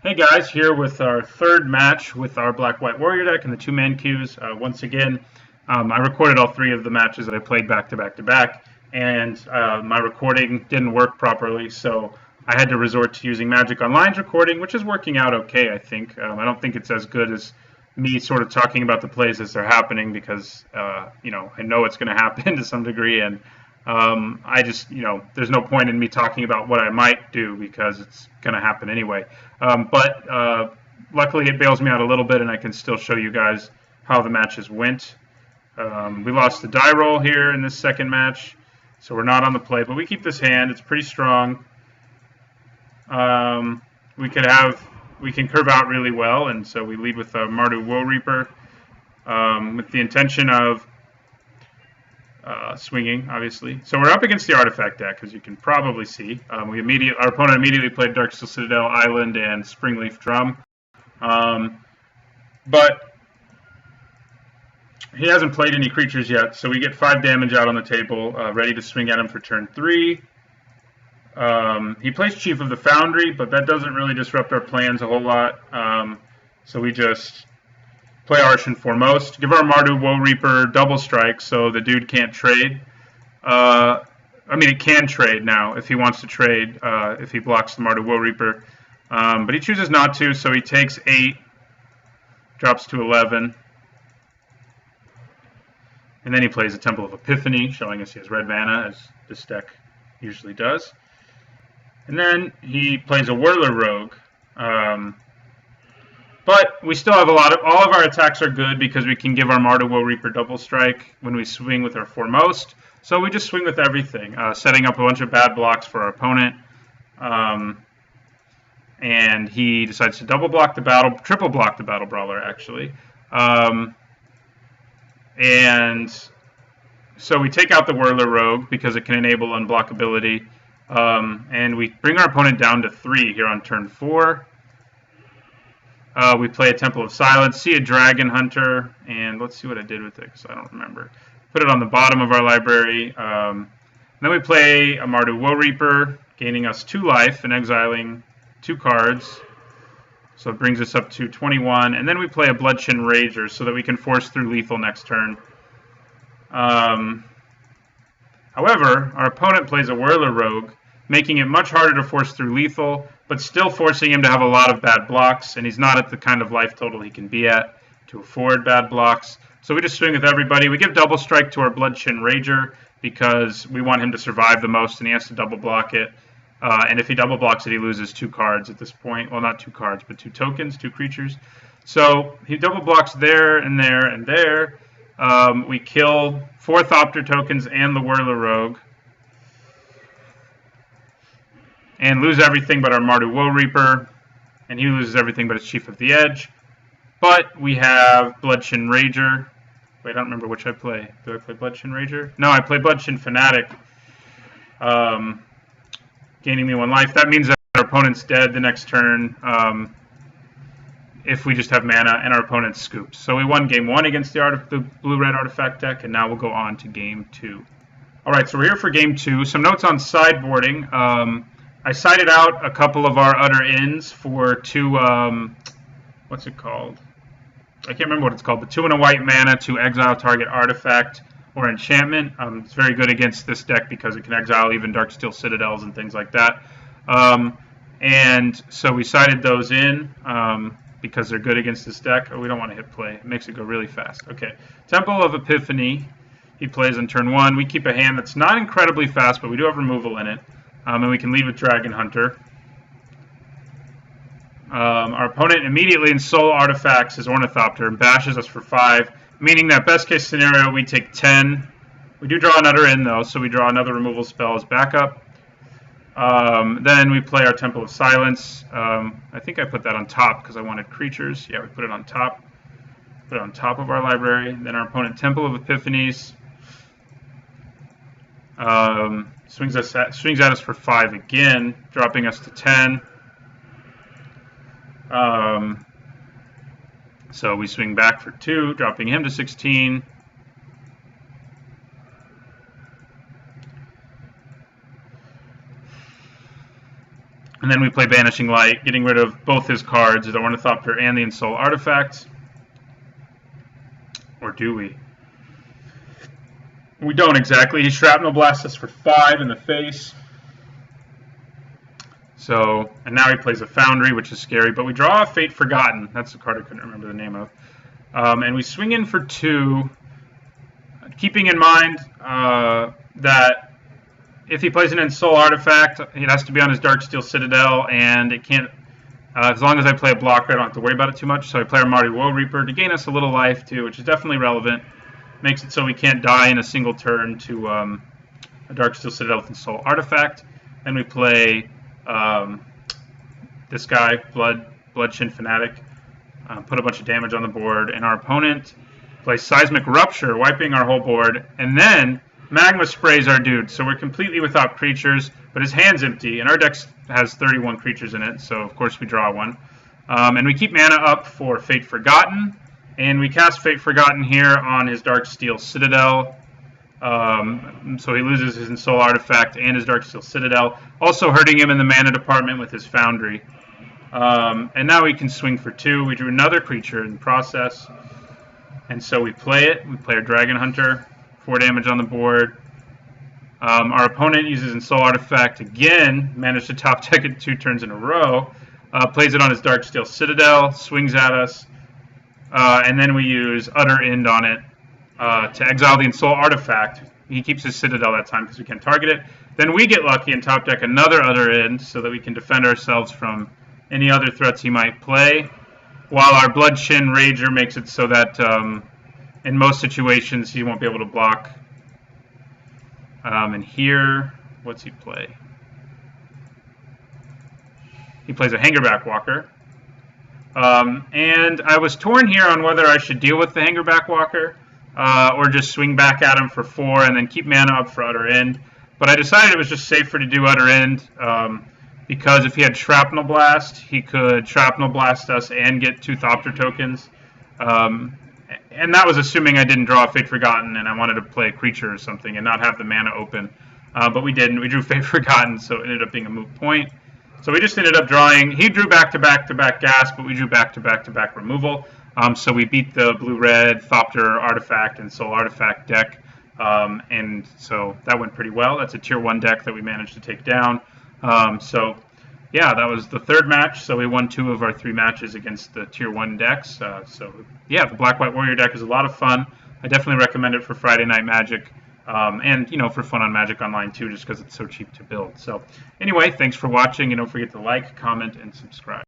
Hey guys, here with our third match with our Black-White Warrior deck and the two-man queues. Once again, I recorded all three of the matches that I played back to back to back, and my recording didn't work properly, so I had to resort to using Magic Online's recording, which is working out okay, I think. I don't think it's as good as me sort of talking about the plays as they're happening because, I know it's going to happen to some degree, and I just, there's no point in me talking about what I might do because it's going to happen anyway. But luckily it bails me out a little bit and I can still show you guys how the matches went. We lost the die roll here in this second match, so we're not on the play, but we keep this hand. It's pretty strong. We can curve out really well, and so we lead with a Mardu Woe Reaper with the intention of swinging, obviously. So we're up against the artifact deck, as you can probably see. Our opponent immediately played Darksteel Citadel, Island, and Springleaf Drum. But he hasn't played any creatures yet, so we get 5 damage out on the table, ready to swing at him for turn 3. He plays Chief of the Foundry, but that doesn't really disrupt our plans a whole lot. So we just play Arshan Foremost, give our Mardu Woe Reaper double strike so the dude can't trade. It can trade now if he wants to trade, if he blocks the Mardu Woe Reaper. But he chooses not to, so he takes 8, drops to 11. And then he plays a Temple of Epiphany, showing us he has red mana, as this deck usually does. And then he plays a Whirler Rogue. But we still have all of our attacks are good because we can give our Mardu Woe Reaper double strike when we swing with our Foremost. So we just swing with everything, setting up a bunch of bad blocks for our opponent. And he decides to triple block the Battle Brawler, actually. And so we take out the Whirler Rogue because it can enable unblockability. And we bring our opponent down to 3 here on turn 4. We play a Temple of Silence, see a Dragon Hunter, and let's see what I did with it because I don't remember. Put it on the bottom of our library. Then we play a Mardu Woe Reaper, gaining us 2 life and exiling 2 cards. So it brings us up to 21. And then we play a Bloodshin Rager so that we can force through lethal next turn. However, our opponent plays a Whirler Rogue, making it much harder to force through lethal, but still forcing him to have a lot of bad blocks, and he's not at the kind of life total he can be at to afford bad blocks. So we just swing with everybody. We give double strike to our Bloodshin Rager because we want him to survive the most, and he has to double block it. And if he double blocks it, he loses 2 cards at this point. Well, not 2 cards, but 2 tokens, 2 creatures. So he double blocks there and there and there. We kill 4 Thopter tokens and the Whirler Rogue. And lose everything but our Mardu Woe Reaper. And he loses everything but his Chief of the Edge. But we have Bloodshin Rager. Wait, I don't remember which I play. Do I play Bloodshin Rager? No, I play Bloodshin Fanatic. Gaining me 1 life. That means that our opponent's dead the next turn. If we just have mana and our opponent scoops. So we won game 1 against the blue-red artifact deck, and now we'll go on to game 2. Alright, so we're here for game 2. Some notes on sideboarding. I sided out a couple of our Utter Ins for 2, what's it called? I can't remember what it's called, but 2 and a white mana to exile target artifact or enchantment. It's very good against this deck because it can exile even Darksteel Citadels and things like that. And so we sided those in because they're good against this deck. Oh, we don't want to hit play. It makes it go really fast. Okay, Temple of Epiphany. He plays on turn 1. We keep a hand that's not incredibly fast, but we do have removal in it. And we can lead with Dragon Hunter. Our opponent immediately Ensoul artifacts his Ornithopter and bashes us for 5, meaning that best case scenario we take 10. We do draw another in though, so we draw another removal spell as backup. Then we play our Temple of Silence. I think I put that on top because I wanted creatures. Yeah, we put it on top. Put it on top of our library. Then our opponent Temple of Epiphanies. Swings at us for 5 again, dropping us to 10. So we swing back for 2, dropping him to 16. And then we play Banishing Light, getting rid of both his cards, the Ornithopter and the Ensoul artifact. Or do we? We don't exactly. He Shrapnel Blasts us for 5 in the face. So, and now he plays a Foundry, which is scary. But we draw a Fate Forgotten. That's the card I couldn't remember the name of. And we swing in for 2, keeping in mind that if he plays an Ensoul artifact, it has to be on his Darksteel Citadel, and it can't. As long as I play a blocker, I don't have to worry about it too much. So I play our Marty Woe Reaper to gain us a little life too, which is definitely relevant. Makes it so we can't die in a single turn to a Darksteel Citadel with Ensoul artifact. Then we play this guy, Bloodshin Fanatic, put a bunch of damage on the board, and our opponent plays Seismic Rupture, wiping our whole board, and then Magma sprays our dude, so we're completely without creatures, but his hand's empty, and our deck has 31 creatures in it, so of course we draw one. And we keep mana up for Fate Forgotten, and we cast Fate Forgotten here on his Darksteel Citadel, so he loses his Ensoul artifact and his Darksteel Citadel, also hurting him in the mana department with his Foundry. And now we can swing for 2. We drew another creature in the process, and so we play it. We play our Dragon Hunter. 4 damage on the board. Our opponent uses Ensoul artifact again, managed to top deck it 2 turns in a row, plays it on his Darksteel Citadel, swings at us, and then we use Utter End on it to exile the Ensoul artifact. He keeps his Citadel that time because we can't target it. Then we get lucky and top deck another Utter End so that we can defend ourselves from any other threats he might play, while our Bloodshin Rager makes it so that in most situations, he won't be able to block. And here, what's he play? He plays a Hangerback Walker. And I was torn here on whether I should deal with the Hangerback Walker or just swing back at him for 4 and then keep mana up for Utter End. But I decided it was just safer to do Utter End because if he had Shrapnel Blast, he could Shrapnel Blast us and get 2 Thopter tokens. And that was assuming I didn't draw a Fate Forgotten and I wanted to play a creature or something and not have the mana open. But we didn't. We drew Fate Forgotten, so it ended up being a moot point. So we just ended up drawing. He drew back-to-back-to-back gas, but we drew back-to-back-to-back removal. So we beat the blue-red Thopter artifact and Soul artifact deck. And so that went pretty well. That's a tier 1 deck that we managed to take down. So yeah, that was the 3rd match, so we won 2 of our 3 matches against the Tier 1 decks. So yeah, the Black-White Warrior deck is a lot of fun. I definitely recommend it for Friday Night Magic, and, you know, for fun on Magic Online, too, just because it's so cheap to build. So anyway, thanks for watching, and don't forget to like, comment, and subscribe.